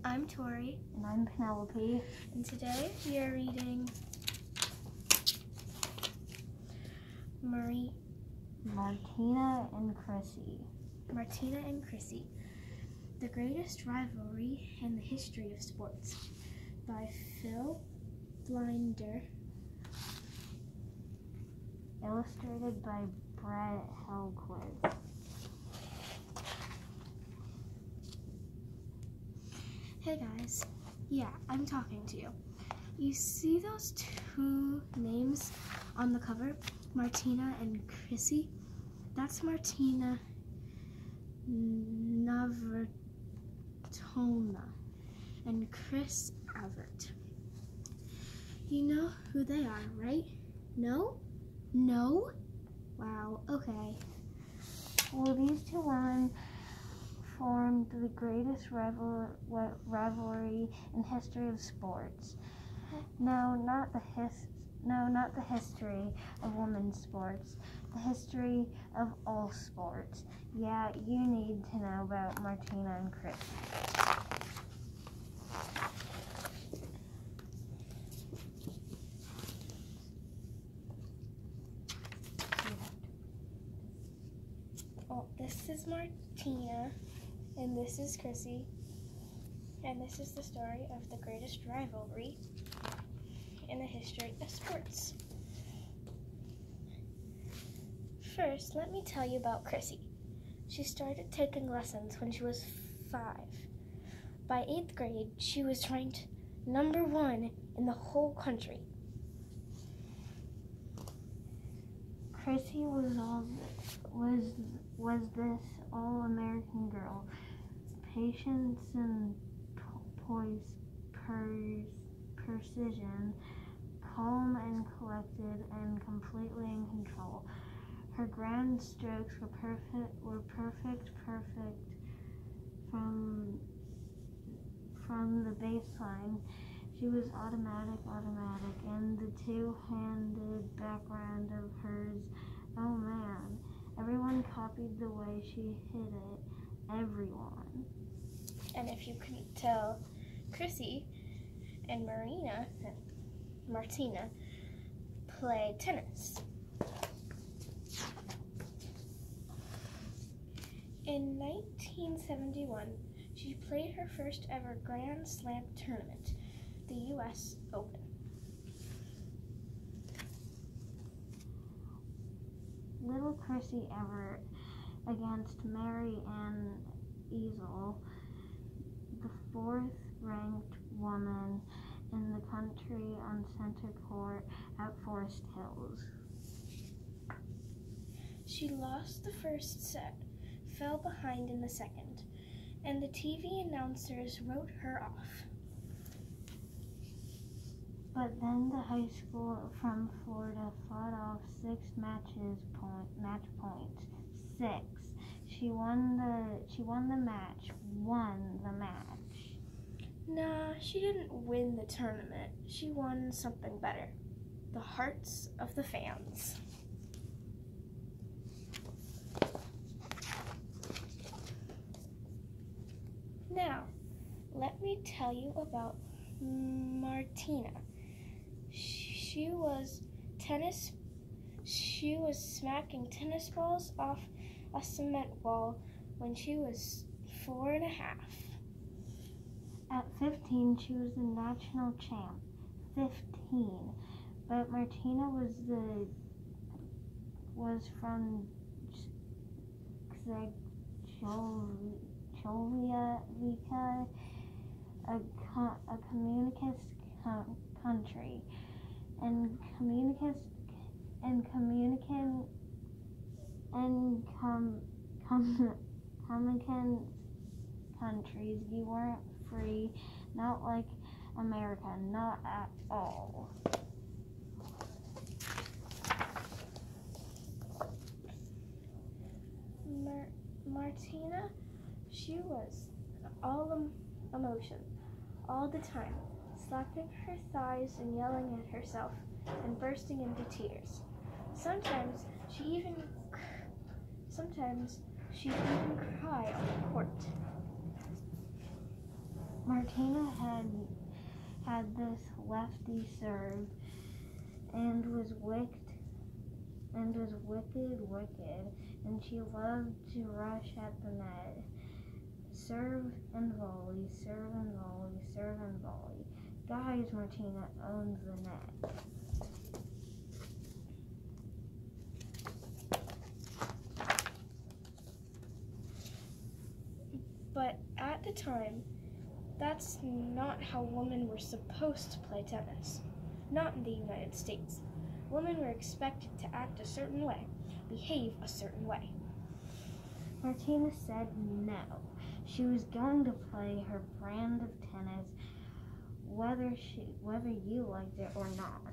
I'm Tori. And I'm Penelope. And today we are reading Martina and Chrissie. Martina and Chrissie, The Greatest Rivalry in the History of Sports by Phil Blinder. Illustrated by Brett Hellquist. Hey guys, yeah, I'm talking to you. You see those two names on the cover, Martina and Chrissie? That's Martina Navratilova and Chris Avert. You know who they are, right? No? No? Wow, okay. Well, these two women formed the greatest rivalry in history of sports. No, not the history of women's sports. The history of all sports. Yeah, you need to know about Martina and Chrissie. Well, this is Martina, and this is Chrissie, and this is the story of the greatest rivalry in the history of sports. First, let me tell you about Chrissie. She started taking lessons when she was 5. By 8th grade, she was ranked #1 in the whole country. Chrissie was this all-American girl. Patience and poise, precision, calm and collected, and completely in control. Her grand strokes were perfect from the baseline. She was automatic, and the two-handed background of hers, oh man, everyone copied the way she hit it, everyone. And if you couldn't tell, Chrissie and Martina play tennis. In 1971, she played her first ever Grand Slam tournament, the U.S. Open. Little Chrissie Everett against Mary Ann Easel, the 4th-ranked woman in the country on center court at Forest Hills. She lost the first set, fell behind in the second, and the TV announcers wrote her off. But then the high school from Florida fought off 6 match points. 6. She won the match. Nah, she didn't win the tournament. She won something better. The hearts of the fans. Now, let me tell you about Martina. She was smacking tennis balls off a cement wall when she was 4.5. At 15, she was the national champ. 15. But Martina was from Czechoslovakia, a communist country, and communist countries, you weren't free, not like America, not at all. Martina, she was all emotion, all the time, slapping her thighs and yelling at herself and bursting into tears. Sometimes she even cried on the court. Martina had this lefty serve and was wicked, and she loved to rush at the net. Serve and volley, serve and volley, serve and volley. Guys, Martina owns the net. But at the time, that's not how women were supposed to play tennis. Not in the United States. Women were expected to act a certain way, behave a certain way. Martina said no. She was going to play her brand of tennis, whether you liked it or not.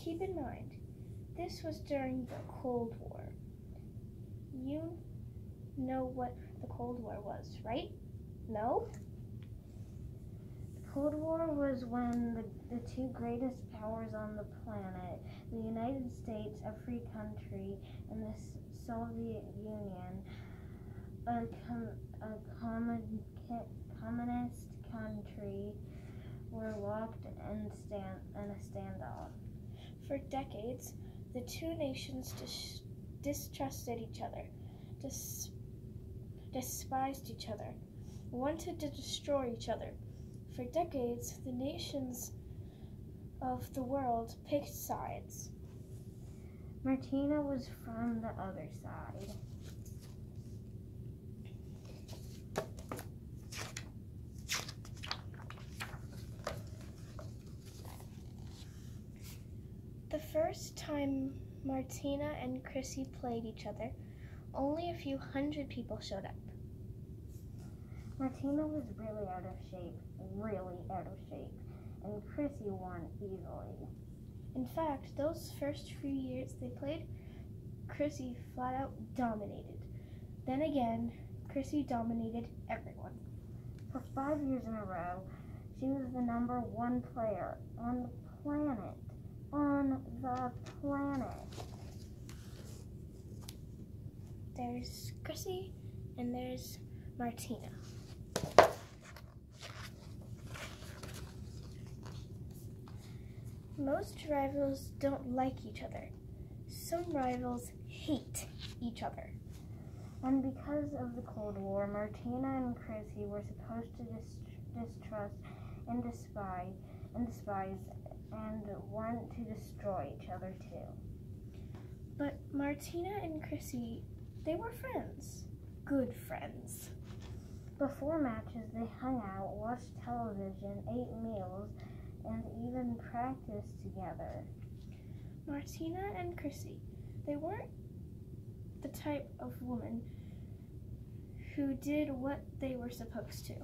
Keep in mind, this was during the Cold War. You know what the Cold War was, right? No? The Cold War was when the two greatest powers on the planet, the United States, a free country, and the Soviet Union, a communist country, were locked in a standoff. For decades, the two nations distrusted each other, despised each other, wanted to destroy each other. For decades, the nations of the world picked sides. Martina was from the other side. The first time Martina and Chrissie played each other, only a few hundred people showed up. Martina was really out of shape, and Chrissie won easily. In fact, those first few years they played, Chrissie flat out dominated. Then again, Chrissie dominated everyone. For 5 years in a row, she was the number one player on the planet. There's Chrissie and there's Martina. Most rivals don't like each other. Some rivals hate each other. And because of the Cold War, Martina and Chrissie were supposed to distrust and despise and want to destroy each other too. But Martina and Chrissie, they were friends. Good friends. Before matches, they hung out, watched television, ate meals, and even practiced together. Martina and Chrissie, they weren't the type of woman who did what they were supposed to.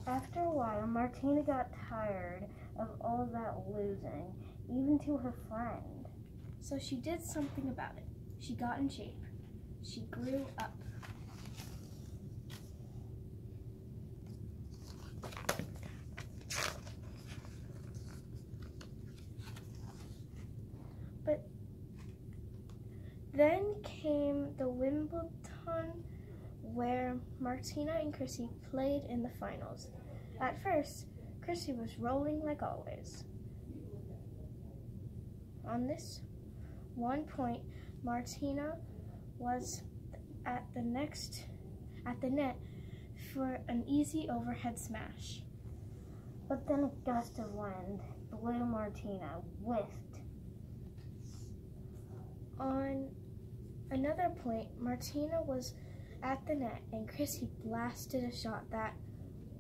After a while, Martina got tired of all that losing, even to her friend. So she did something about it. She got in shape. She grew up. But then came the Wimbledon, where Martina and Chrissie played in the finals. At first, Chrissie was rolling like always. On this one point, Martina was at the net for an easy overhead smash. But then a gust of wind blew Martina, whiffed. On another point, Martina was at the net and Chrissie blasted a shot that,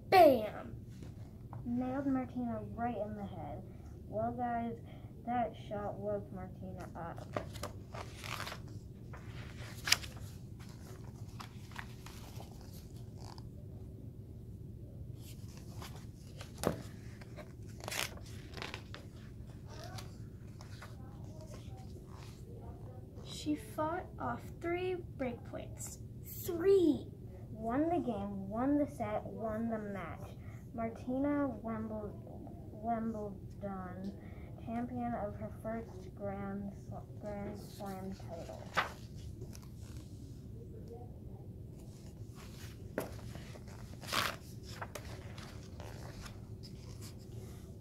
BAM! Nailed Martina right in the head. Well, guys, that shot woke Martina up. She fought off 3 break points. 3! won the game, won the set, won the match. Martina Wimbledon, champion of her first Grand Slam title.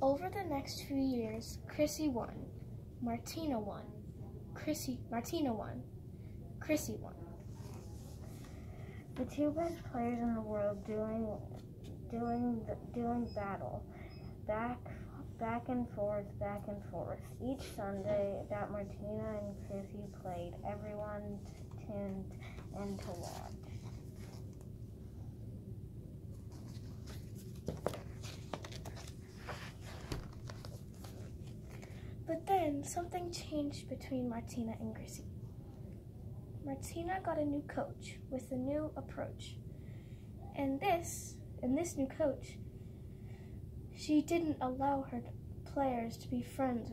Over the next few years, Chrissie won. Martina won. Martina won. Chrissie won. The two best players in the world doing battle, back and forth. Each Sunday that Martina and Chrissie played, everyone tuned in to watch. But then something changed between Martina and Chrissie. Martina got a new coach with a new approach. And this new coach, she didn't allow her players to be friends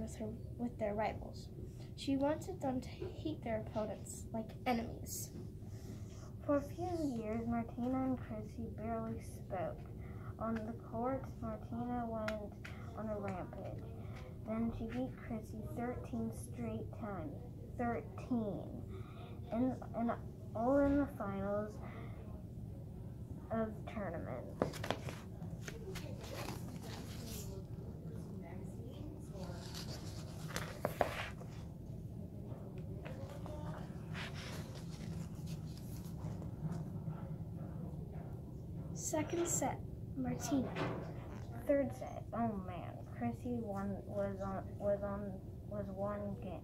with their rivals. She wanted them to hate their opponents like enemies. For a few years, Martina and Chrissie barely spoke. On the court, Martina went on a rampage. Then she beat Chrissie 13 straight times. 13. And all in the finals of tournament. Second set, Martina. Third set, oh man, Chrissie was one game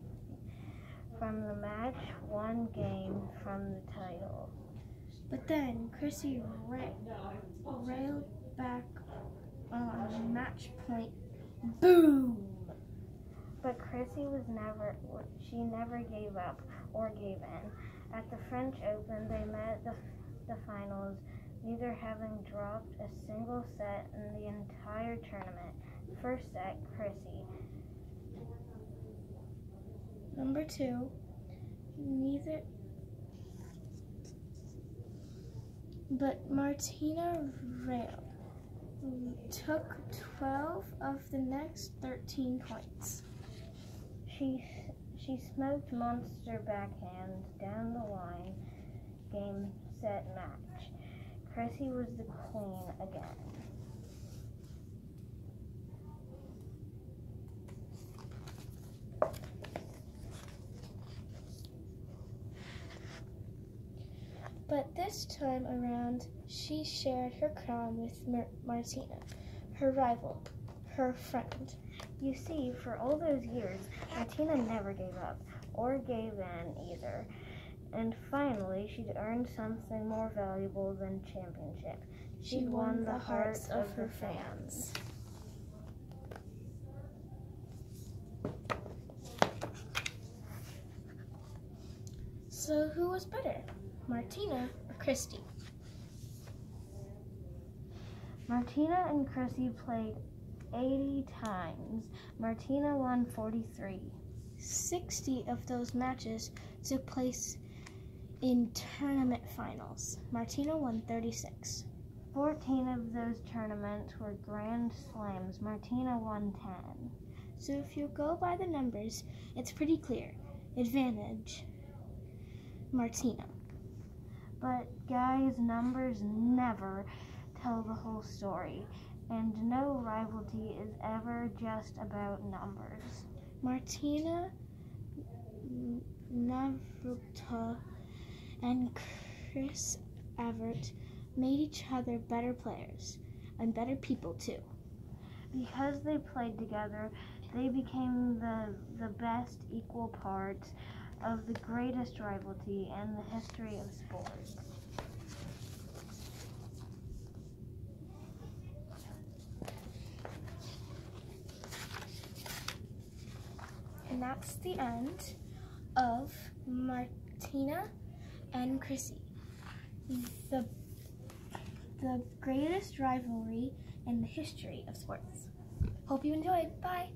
from the match, one game from the title. But then Chrissie railed back on match point. Boom! But Chrissie never gave up or gave in. At the French Open, they met the finals, neither having dropped a single set in the entire tournament. First set, Chrissie. Number 2, but Martina took 12 of the next 13 points. She smoked monster backhand down the line, game, set, match. Chrissie was the queen again. But this time around, she shared her crown with Martina, her rival, her friend. You see, for all those years, Martina never gave up, or gave in either. And finally, she'd earned something more valuable than championship. She won the hearts of her fans. So who was better, Martina or Chrissie? Martina and Chrissie played 80 times. Martina won 43. 60 of those matches took place in tournament finals. Martina won 36. 14 of those tournaments were Grand Slams. Martina won 10. So if you go by the numbers, it's pretty clear. Advantage, Martina. But guys, numbers never tell the whole story, and no rivalry is ever just about numbers. Martina Navratilova and Chris Evert made each other better players and better people too. Because they played together, they became the best equal parts of the greatest rivalry in the history of sports. And that's the end of Martina and Chrissie, the greatest rivalry in the history of sports. Hope you enjoyed. Bye.